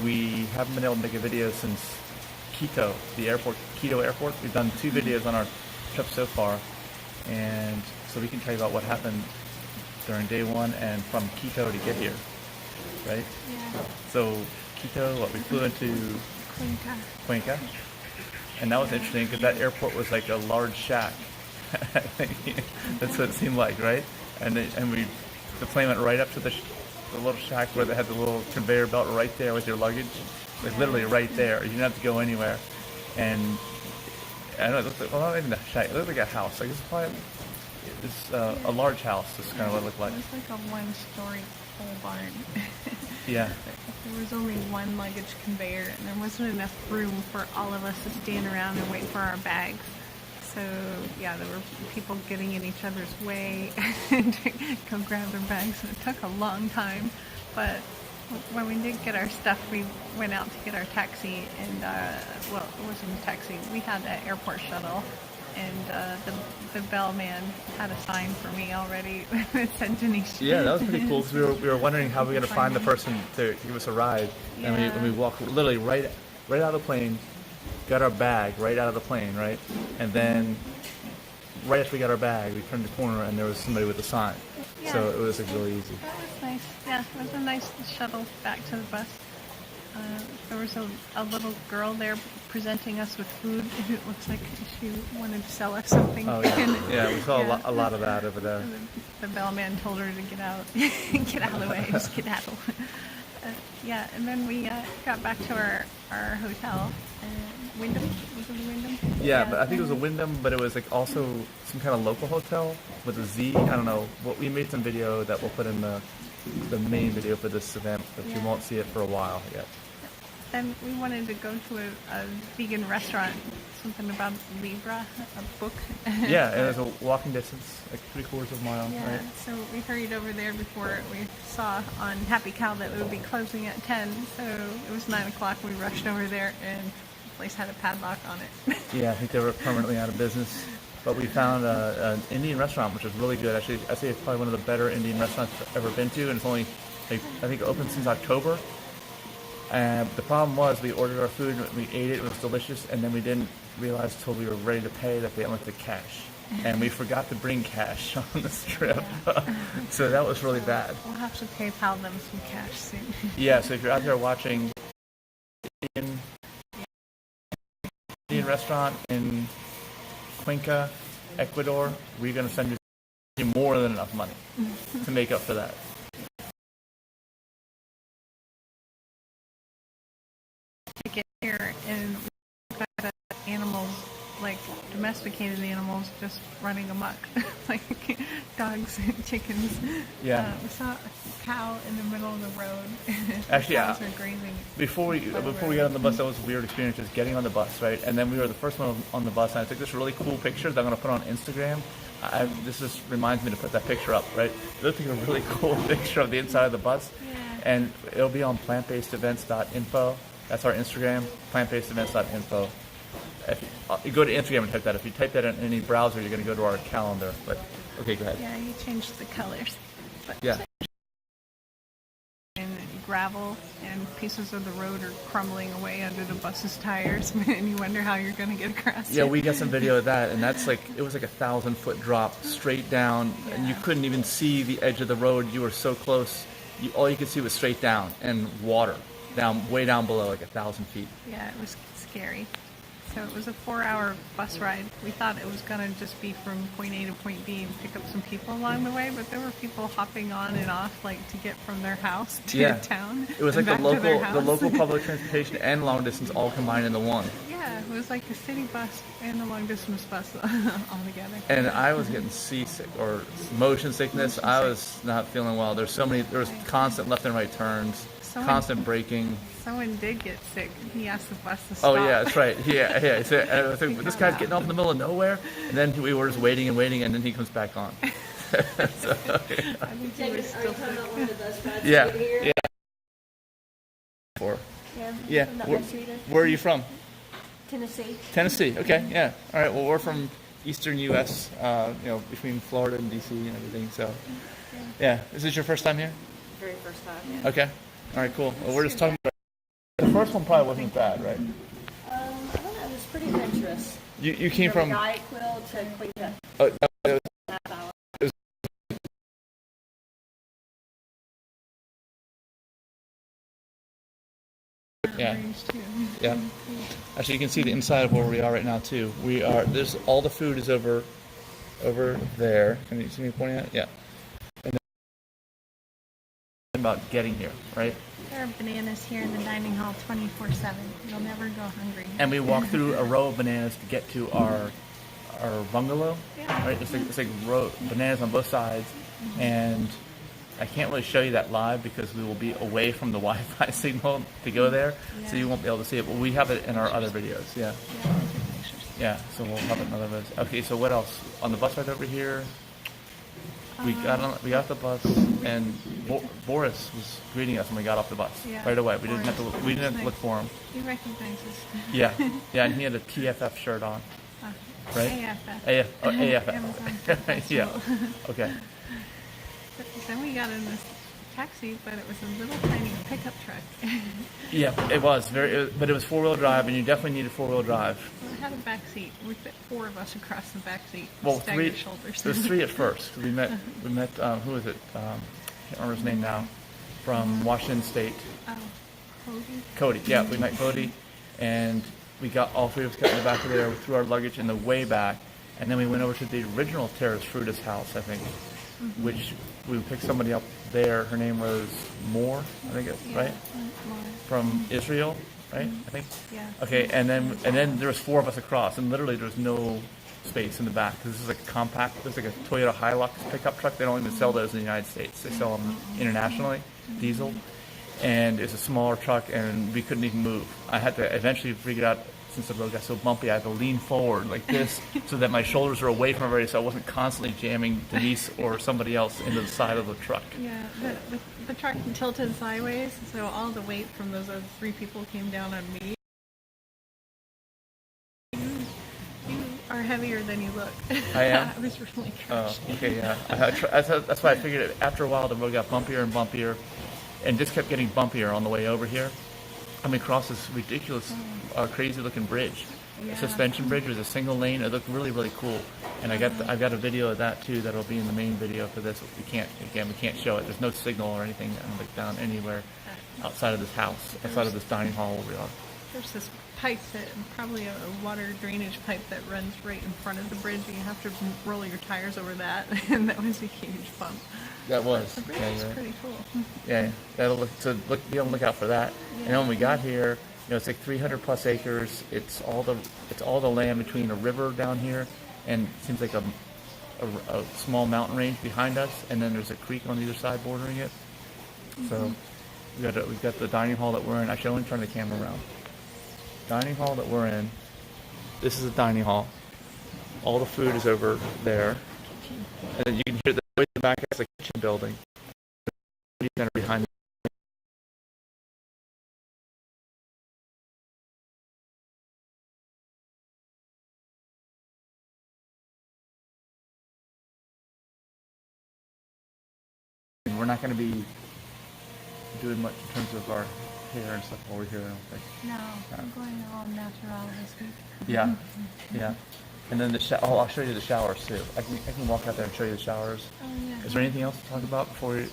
we haven't been able to make a video since Quito Airport. We've done 2 videos on our trip so far, and so we can tell you about what happened during day 1 and from Quito to get here, right? Yeah. So Quito, we flew into Cuenca, and that was interesting because that airport was like a large shack. That's what it seemed like, right? And the plane went right up to the little shack where they had the little conveyor belt right there with your luggage, like literally right there. You didn't have to go anywhere. And I don't know, it looked like, well, not even a shack. It looked like a house. Like it's a large house. This is kind of what it looked like. It was like a 1-story pole barn. Yeah. There was only 1 luggage conveyor, and there wasn't enough room for all of us to stand around and wait for our bags. So yeah, there were people getting in each other's way to go grab their bags, and it took a long time. But when we did get our stuff, we went out to get our taxi, and well, it wasn't a taxi. We had an airport shuttle, and the bellman had a sign for me already that said Denise. Yeah, that was pretty cool because we were wondering how we were going to find the person to give us a ride, Yeah. and we walked literally right out of the plane. Got our bag right out of the plane, right? And then right after we got our bag, we turned the corner and there was somebody with a sign. Yeah. So it was like really easy. That was nice. Yeah, it was a nice shuttle back to the bus. There was a little girl there presenting us with food. It looks like she wanted to sell us something. Oh yeah, yeah. We saw Yeah. a lot of that over there. The bellman told her to get out, get out of the way, just skedaddle. Yeah, and then we got back to our hotel. Wyndham? Was it Wyndham? Yeah, but I think it was a Wyndham, but it was like also some kind of local hotel with a Z. I don't know. Well, we made some video that we'll put in the main video for this event, but you won't see it for a while yet. Then we wanted to go to a vegan restaurant, something about Libra, a book. Yeah, it was a walking distance, like 3/4 of a mile, Yeah, right? so we hurried over there before we saw on Happy Cow that it would be closing at 10, so it was 9 o'clock. We rushed over there, and the place had a padlock on it. Yeah, I think they were permanently out of business. But we found an Indian restaurant, which was really good. Actually, I'd say it's probably one of the better Indian restaurants I've ever been to, and it's only, like, I think, open since October. And the problem was we ordered our food, we ate it, it was delicious, and then we didn't realize until we were ready to pay that they only took cash. And we forgot to bring cash on this trip. So that was really bad. We'll have to PayPal them some cash soon. Yeah, so if you're out there watching Indian restaurant in Cuenca, Ecuador, we're going to send you more than enough money to make up for that. To get here, and we've got animals, like domesticated animals, just running amok, like dogs and chickens. Yeah. We saw a cow in the middle of the road. Actually, cows are grazing. Before we got on the bus, that was a weird experience, just getting on the bus, right? And then we were the first one on the bus, and I took this really cool picture that I'm going to put on Instagram. This just reminds me to put that picture up, right? It looked like a really cool picture of the inside of the bus. Yeah. And it'll be on plantbasedevents.info. That's our Instagram, plantbasedevents.info. You go to Instagram and type that. If you type that in any browser, you're going to go to our calendar. But okay, go ahead. Yeah, you changed the colors. But Yeah. and gravel and pieces of the road are crumbling away under the bus's tires, and you wonder how you're going to get across. Yeah, it. we got some video of that, and that's like, it was like 1,000-foot drop straight down, and you couldn't even see the edge of the road. You were so close. All you could see was straight down and water down, way down below, like 1,000 feet. Yeah, it was scary. So it was a 4-hour bus ride. We thought it was going to just be from point A to point B and pick up some people along the way, but there were people hopping on and off, like to get from their house to town. It was like the local public transportation and long distance all combined into one. Yeah, it was like a city bus and a long distance bus all together. And I was getting seasick or motion sickness. I was not feeling well. There was constant left and right turns, constant braking. Someone did get sick. He asked the bus to stop. Oh yeah, that's right. Yeah. So, I think this guy's getting off in the middle of nowhere, and then we were just waiting, and then he comes back on. I think he was still sick. Yeah. Yeah. Where are you from? Tennessee. Tennessee. Okay. Yeah. All right. Well, we're from eastern U.S. Between Florida and D.C. and everything. So, yeah. Is this your first time here? Very first time. Yeah. Okay. All right. Cool. Well, we're just talking about The first one probably wasn't bad, right? I don't know. It was pretty adventurous. You came from. Guy quill to Quinta. Oh, Half hour. yeah. Yeah. Actually, you can see the inside of where we are right now too. We are. There's all the food is over there. Can you see me pointing at it? Yeah. And then about getting here, right? There are bananas here in the dining hall 24/7. You'll never go hungry. And we walk through a row of bananas to get to our bungalow. Yeah. Right? It's like row bananas on both sides, and I can't really show you that live because we will be away from the Wi-Fi signal to go there, so you won't be able to see it. But we have it in our other videos. Yeah. Yeah, I'll take pictures. Yeah. So we'll have it in other videos. Okay. So what else on the bus right over here? We got the bus, and Boris was greeting us when we got off the bus right away. We didn't have to look for him. He recognizes. Yeah, yeah, and he had a TFF shirt on, right? AFF. AFF. Amazon Festival. Yeah. Okay. But then we got in this taxi, but it was a little tiny pickup truck. Yeah, it was but it was 4-wheel drive, and you definitely needed 4-wheel drive. Well, it had a back seat. We fit 4 of us across the back seat. Well, staggered shoulders. There was 3 at first. We met. Who was it? Can't remember his name now. From Washington State. Oh, Cody. Cody. Yeah, we met Cody, and we got all 3 of us got in the back of there. We threw our luggage in the way back, and then we went over to the original Terra's Frutis house, I think, which we picked somebody up there. Her name was Moore, I think it's right, from Israel, right? I think. Yeah. Okay, and then there was 4 of us across, and literally there was no space in the back. This is like a compact. This is like a Toyota Hilux pickup truck. They don't even sell those in the United States. They sell them internationally, diesel, and it's a smaller truck, and we couldn't even move. I had to eventually figure out. Since the road got so bumpy, I had to lean forward like this so that my shoulders were away from everybody, so I wasn't constantly jamming Denise or somebody else into the side of the truck. Yeah, the truck tilted sideways, so all the weight from those other 3 people came down on me. You are heavier than you look. I am? I was really Oh, crushed. okay, yeah. That's why I figured after a while the road got bumpier and bumpier, and just kept getting bumpier on the way over here. I mean, across this ridiculous, crazy-looking bridge. Yeah. A suspension bridge with a single lane. It looked really, really cool. And I've got a video of that too. That'll be in the main video for this. We can't show it. There's no signal or anything down anywhere outside of this house, outside of this dining hall where we are. There's this pipe probably a water drainage pipe that runs right in front of the bridge. You have to roll your tires over that, and that was a huge bump. That was. The bridge Yeah, is you're right. pretty cool. Yeah, be on the lookout for that. Yeah. And when we got here, it's like 300 plus acres. It's all the land between a river down here, and it seems like a small mountain range behind us, and then there's a creek on either side bordering it. So we've got the dining hall that we're in. Actually, I want to turn the camera around. Dining hall that we're in. This is a dining hall. All the food is over there, and then you can hear the way in the back is a kitchen building. Center behind me. We're not going to be doing much in terms of our hair and stuff while we're here, I don't think. No, I'm going all natural this week. Yeah, yeah. And then I'll show you the showers too. I can walk out there and show you the showers. Oh, yeah. Is there anything else to talk about before we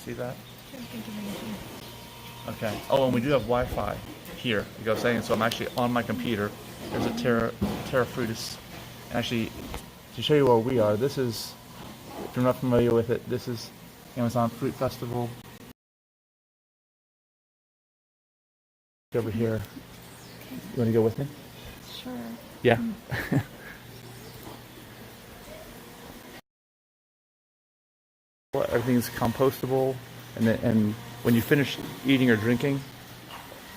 see that? Can't think of anything. Okay. Oh, and we do have Wi-Fi here, like I was saying. So I'm actually on my computer. There's a Terra Frutis. Actually, to show you where we are, this is, if you're not familiar with it, this is Amazon Fruit Festival. Over here. You want to go with me? Sure. Yeah. Everything's compostable, and when you finish eating or drinking,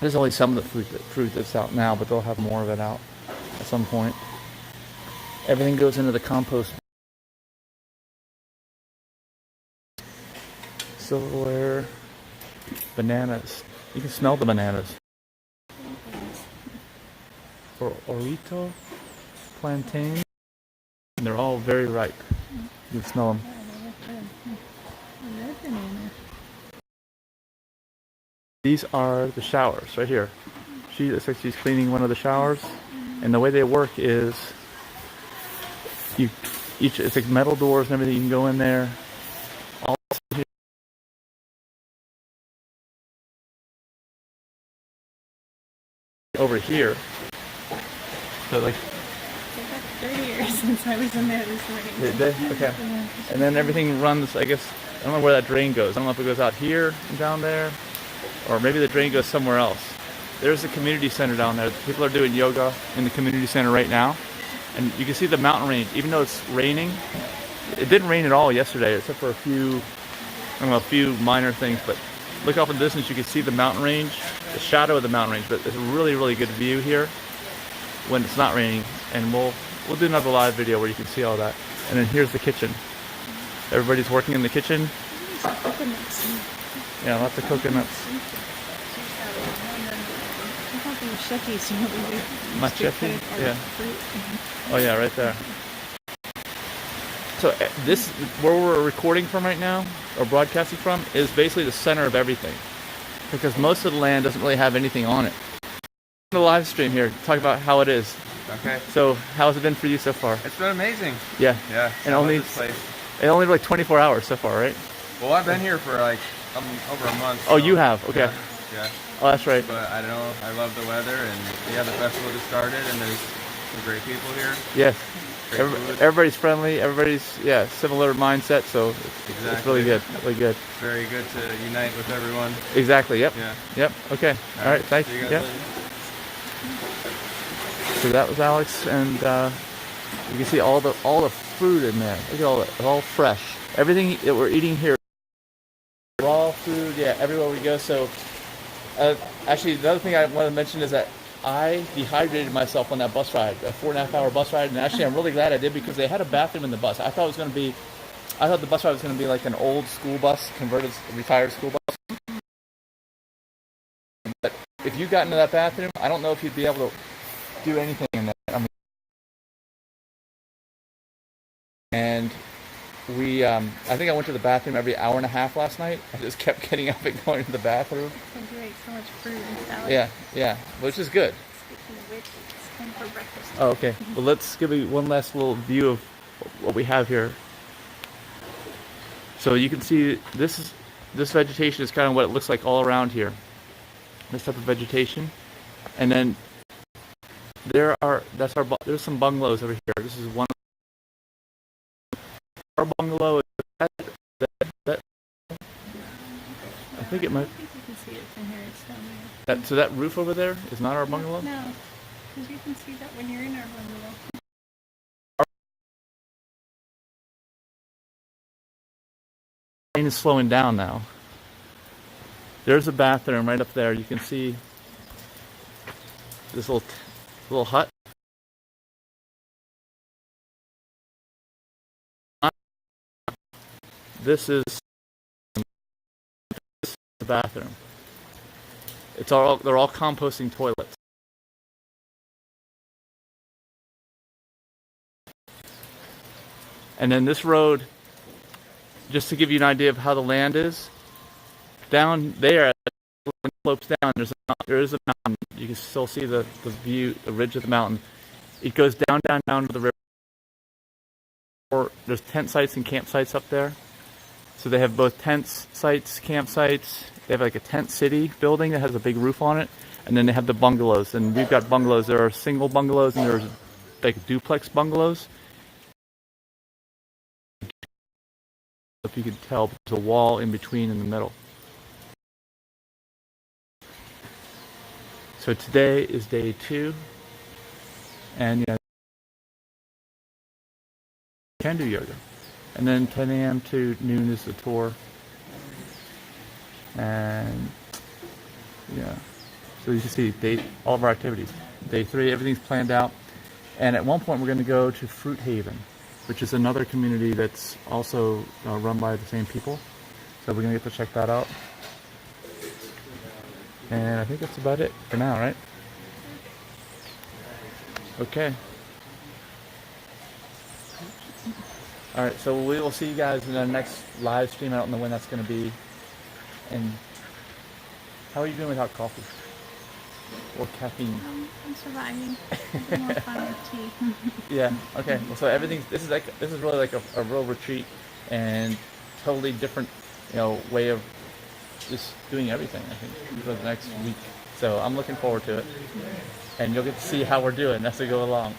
there's only some of the fruit that's out now, but they'll have more of it out at some point. Everything goes into the compost. Silverware, bananas. You can smell the bananas. Orito, plantain, and they're all very ripe. You can smell them. these are the showers right here. She looks like she's cleaning one of the showers, and the way they work is it's like metal doors and everything. You can go in there. Also here, over here. So like. It got dirtier since I was in there this morning. Okay. And then everything runs, I guess, I don't know where that drain goes. I don't know if it goes out here and down there, or maybe the drain goes somewhere else. There's a community center down there. People are doing yoga in the community center right now. And you can see the mountain range, even though it's raining. It didn't rain at all yesterday, except for a few minor things. But look off in the distance, you can see the mountain range, the shadow of the mountain range. But it's a really, really good view here when it's not raining. And we'll do another live video where you can see all that. And then here's the kitchen. Everybody's working in the kitchen. Yeah, lots of coconuts. Machete? Yeah. Oh yeah, right there. So this, where we're recording from right now, or broadcasting from, is basically the center of everything. Because most of the land doesn't really have anything on it. The live stream here, talk about how it is. Okay. So, how has it been for you so far? It's been amazing. Yeah. Yeah. And I love only this place. It only like 24 hours so far, right? Well, I've been here for like over a month. Oh, so, you have? Okay. Yeah. Oh, that's right. But I don't know. I love the weather, and yeah, the festival just started, and there's some great people here. Yes. Great food. Everybody's friendly. Everybody's similar mindset. So it's really good. Really good. It's very good to unite with everyone. Exactly. Yep. Yeah. Yep. Okay. All right. Thanks. See you guys Yep. later. So that was Alex, and you can see all the fruit in there. Look at all that. It's all fresh. Everything that we're eating here, raw food. Yeah, everywhere we go. So actually, the other thing I want to mention is that I dehydrated myself on that bus ride, a 4.5 hour bus ride, and actually I'm really glad I did because they had a bathroom in the bus. I thought the bus ride was going to be like an old school bus, converted retired school bus. But if you got into that bathroom, I don't know if you'd be able to do anything in there. I mean, and we, I think I went to the bathroom every hour and a half last night. I just kept getting up and going to the bathroom. You ate so much fruit and salad. Yeah, which is good. Speaking of which, it's time for breakfast. Oh, okay. Well, let's give you one last little view of what we have here. So you can see this vegetation is kind of what it looks like all around here. This type of vegetation, and then there's some bungalows over here. This is one. Our bungalow is that I think it might. I think you can see it from here. It's down there. So that roof over there is not our bungalow? No, because you can see that when you're in our bungalow. Rain is slowing down now. There's a bathroom right up there. You can see this little hut. This is the bathroom. They're all composting toilets. And then this road, just to give you an idea of how the land is, down there, when it slopes down, there is a mountain. You can still see the view, the ridge of the mountain. It goes down to the river. There's tent sites and campsites up there. So they have both tent sites, campsites. They have like a tent city building that has a big roof on it. And then they have the bungalows. And we've got bungalows. There are single bungalows and there's like duplex bungalows. If you could tell, there's a wall in between in the middle. So today is day 2. And you can do yoga. And then 10 a.m. to noon is the tour. And yeah, so you can see all of our activities. Day 3, everything's planned out. And at one point we're going to go to Fruit Haven, which is another community that's also run by the same people. So we're going to get to check that out. And I think that's about it for now, right? Okay. Alright, so we will see you guys in the next live stream. I don't know when that's going to be. And How are you doing without coffee or caffeine? I'm surviving. Having more fun with tea. Yeah. Okay. Well, so everything's this is really like a real retreat and totally different, way of just doing everything. I think for the next week. So I'm looking forward to it, and you'll get to see how we're doing as we go along.